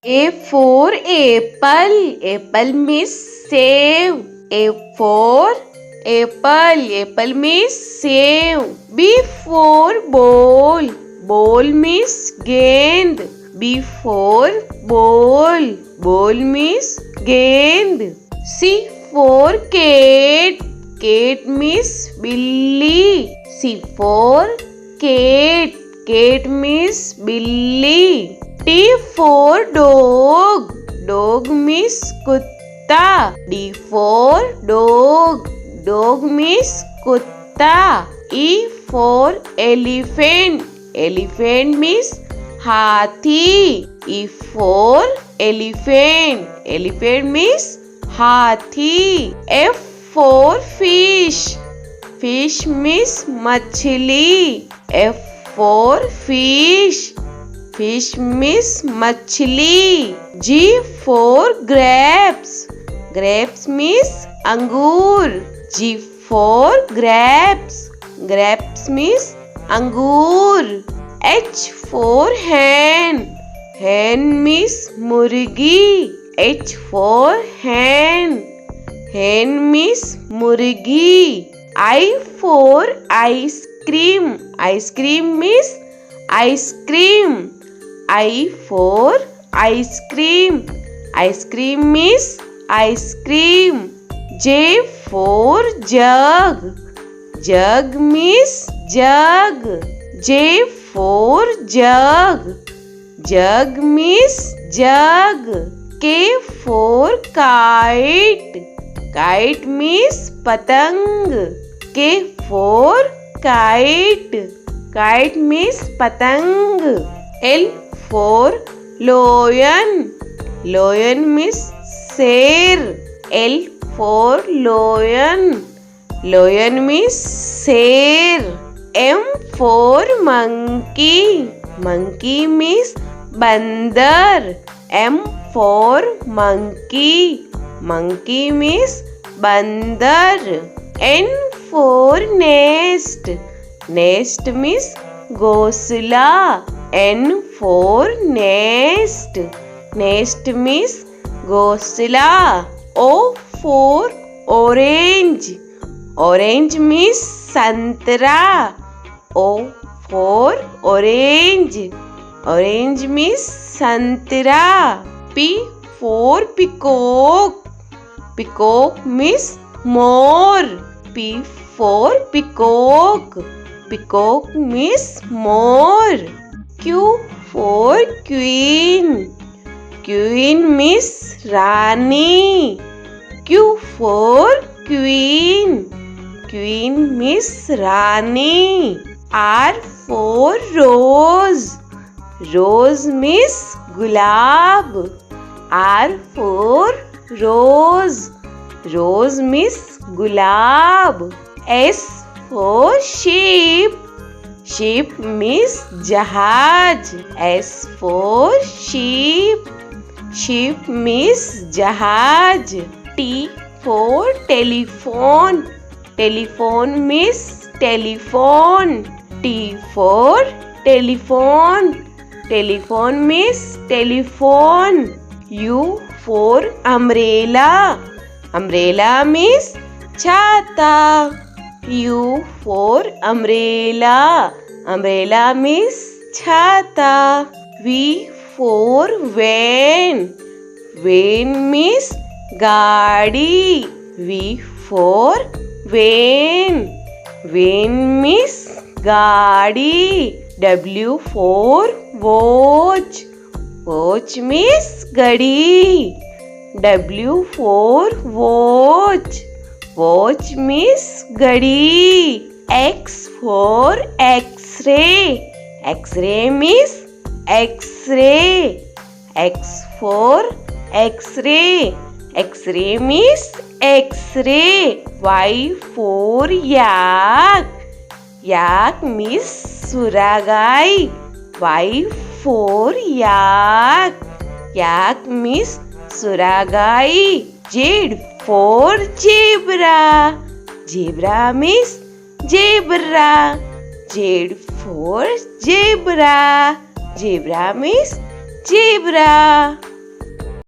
A for apple. Apple means save. A for apple. Apple means save. B for ball. Ball means gend. B for ball. Ball means gend. C for cat. Cat means billy. C for cat. Cat means billy. T for dog. Dog means kutta. D for dog. Dog means kutta. E for elephant. Elephant means hathi. E for elephant. Elephant means hathi. F for fish. Fish means machli. F for fish. Fish means machli. G for grapes. Grapes means angur. G for grapes. Grapes means angur. H for hen. Hen means murgi. H for hen. Hen means murgi. I for ice cream. Ice cream means ice cream. I for ice cream. Ice cream means ice cream. J for jug. Jug means jug. J for jug. Jug means jug. K for kite. Kite means patang. K for kite. Kite means patang. L for lion. Lion means sher. L for lion. Lion means sher. M for monkey. Monkey means bandar. M for monkey. Monkey means bandar. N for nest. Nest means ghosla. N for nest. Nest means ghosla. O for orange. Orange means santra. O for orange. Orange means santra. P for peacock. Peacock means more. P for peacock. Peacock means more. Q for queen. Queen means Rani. Q for queen. Queen means Rani. R for rose. Rose means gulab. R for rose. Rose means gulab. S for sheep. Sheep means jahaj. S for sheep. Sheep means jahaj. T for telephone. Telephone means telephone. T for telephone. Telephone means telephone. U for umbrella. Umbrella means chhata. U for umbrella. Umbrella means chhata. V for van. Van means gaadi. V for van. Van means gaadi. W for watch. Watch means gadi. W for watch. Watch means gadi. X for X-ray. X-ray means X-ray. X for X-ray. X-ray means X-ray. Y for yak. Yak means suragai. Y for yak. Yak means suragai. Z for zebra. Zebra means zebra. Z for zebra. Zebra means zebra.